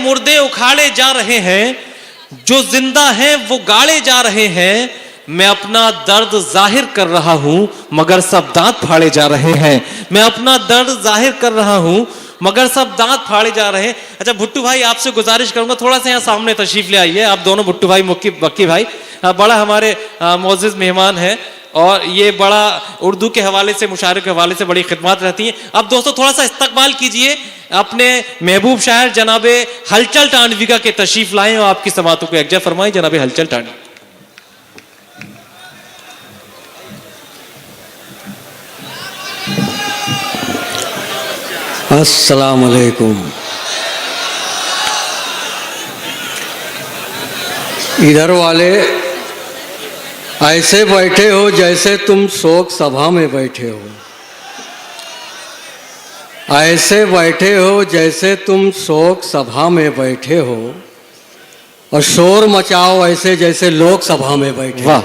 मुर्दे उखाड़े जा रहे हैं, जो जिंदा हैं वो गाड़े जा रहे हैं। मैं अपना दर्द जाहिर कर रहा हूं मगर सब दांत फाड़े जा रहे हैं। मैं अपना दर्द जाहिर कर रहा हूं मगर सब दांत फाड़े जा रहे हैं। अच्छा भुट्टू भाई, आपसे गुजारिश करूंगा थोड़ा सा यहाँ सामने तशरीफ ले आइए। आप दोनों भुट्टू भाई बक्की भाई बड़ा हमारे मोअज़्ज़िज़ मेहमान हैं और ये बड़ा उर्दू के हवाले से, मुशायरे के हवाले से बड़ी खिदमत रहती हैं। अब दोस्तों थोड़ा सा इस्तकबाल कीजिए अपने महबूब शायर जनाबे हलचल टांडवी का के तशरीफ लाएं और आपकी समातों को यकजा फरमाएं। जनाबे हलचल टांडवी। अस्सलाम वालेकुम। इधर वाले ऐसे बैठे हो जैसे तुम शोक सभा में बैठे हो, ऐसे बैठे हो जैसे तुम शोक सभा में बैठे हो, और शोर मचाओ ऐसे जैसे लोक सभा में बैठे हो।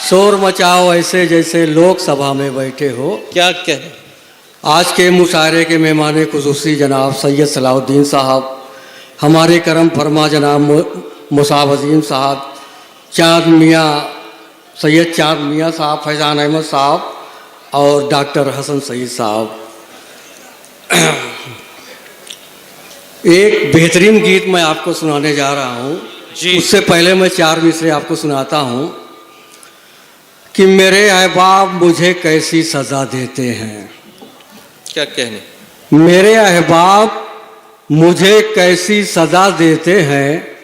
शोर मचाओ ऐसे जैसे लोक सभा में बैठे हो। क्या कहें। आज के मुशायरे के मेहमान खुसूसी जनाब सैयद सलाहुद्दीन साहब, हमारे करम फरमा जनाब मुसाब अजीम साहब, चाँद मियाँ सैयद चाँद मियाँ साहब, फैज़ान अहमद साहब और डॉक्टर हसन सईद साहब। एक बेहतरीन गीत मैं आपको सुनाने जा रहा हूँ जी। उससे पहले मैं 4 मिसरे आपको सुनाता हूँ कि मेरे अहबाब मुझे कैसी सज़ा देते हैं। क्या कहने। मेरे अहबाब मुझे कैसी सज़ा देते हैं,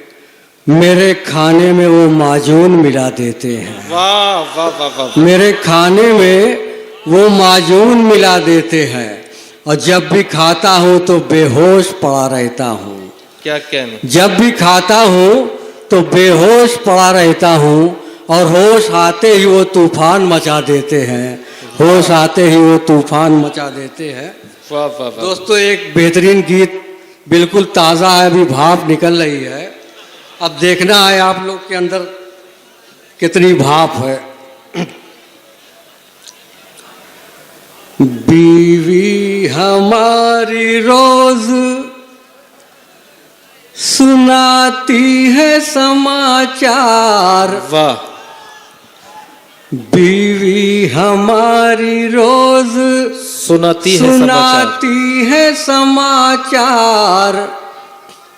मेरे खाने में वो माजून मिला देते हैं। वाह वाह वाह वाह। मेरे खाने में वो माजून मिला देते हैं, और जब भी खाता हूँ तो बेहोश पड़ा रहता हूँ। क्या कहने। जब भी खाता हूँ तो बेहोश पड़ा रहता हूँ, और होश आते ही वो तूफान मचा देते हैं। होश आते ही वो तूफान मचा देते हैं। वाह वाह वाह। दोस्तों एक बेहतरीन गीत, बिल्कुल ताज़ा है, अभी भाप निकल रही है। अब देखना है आप लोग के अंदर कितनी भाप है। बीवी हमारी रोज सुनाती है समाचार। वाह। बीवी हमारी रोज सुनाती है समाचार।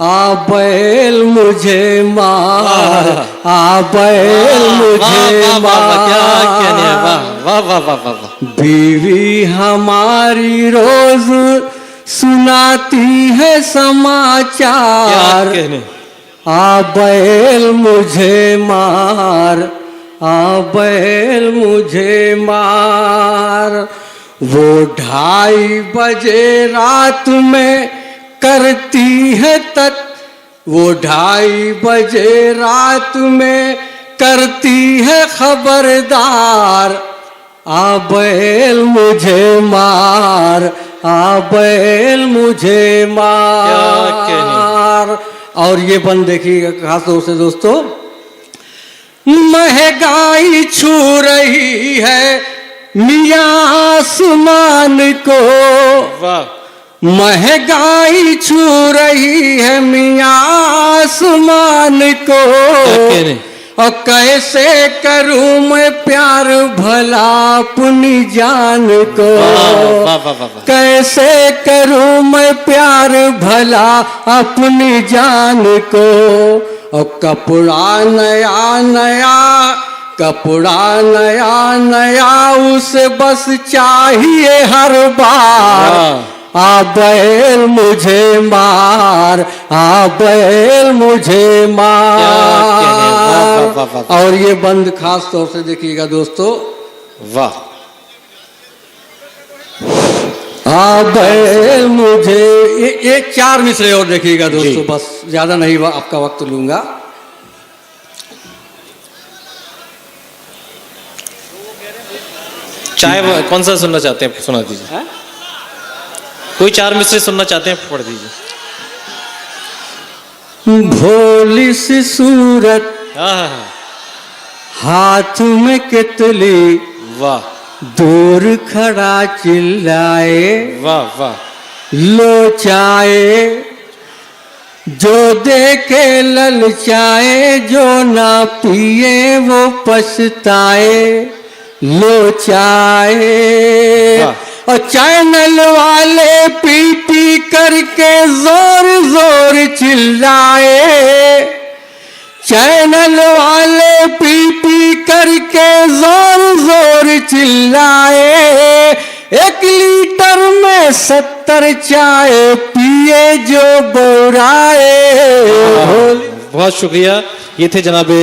आ बैल मुझे मार, आ बैल मुझे मार। बीवी हमारी रोज सुनाती है समाचार। आ बैल मुझे मार, आ बैल मुझे मार। वो 2:30 बजे रात में करती है वो 2:30 बजे रात में करती है खबरदार। आ बैल मुझे मार, आ बैल मुझे मार। और ये बंद देखिएगा खास तौर से दोस्तों, महंगाई छू रही है मियां आसमान को। वाह। महंगाई छू रही है मियां आसमान को, और कैसे करूं मैं प्यार भला अपनी जान को। कैसे करूं मैं प्यार भला अपनी जान को। और कपड़ा नया नया, कपड़ा नया नया उसे बस चाहिए हर बार। आ बैल मुझे मार, आ बैल मुझे मार। और ये बंद खास तौर से देखिएगा दोस्तों। वाह। आ बैल मुझे एक 4 मिसरे और देखिएगा दोस्तों, बस ज्यादा नहीं आपका वक्त लूंगा। चाहे कौन सा सुनना चाहते हैं सुना दीजिए। कोई 4 मिसरे सुनना चाहते हैं पढ़ दीजिए। भोली सी सूरत हाथ में कितली, वाह। दूर खड़ा चिल्लाए, वाह वाह। लो चाय जो देखे ललचाए, जो ना पिए वो पछताए, लो चाहे। और चैनल वाले पी पी करके जोर जोर चिल्लाए, चैनल वाले पी पी करके जोर जोर चिल्लाए, 1 लीटर में 70 चाय पिए जो बौराए। बहुत शुक्रिया। ये थे जनाबे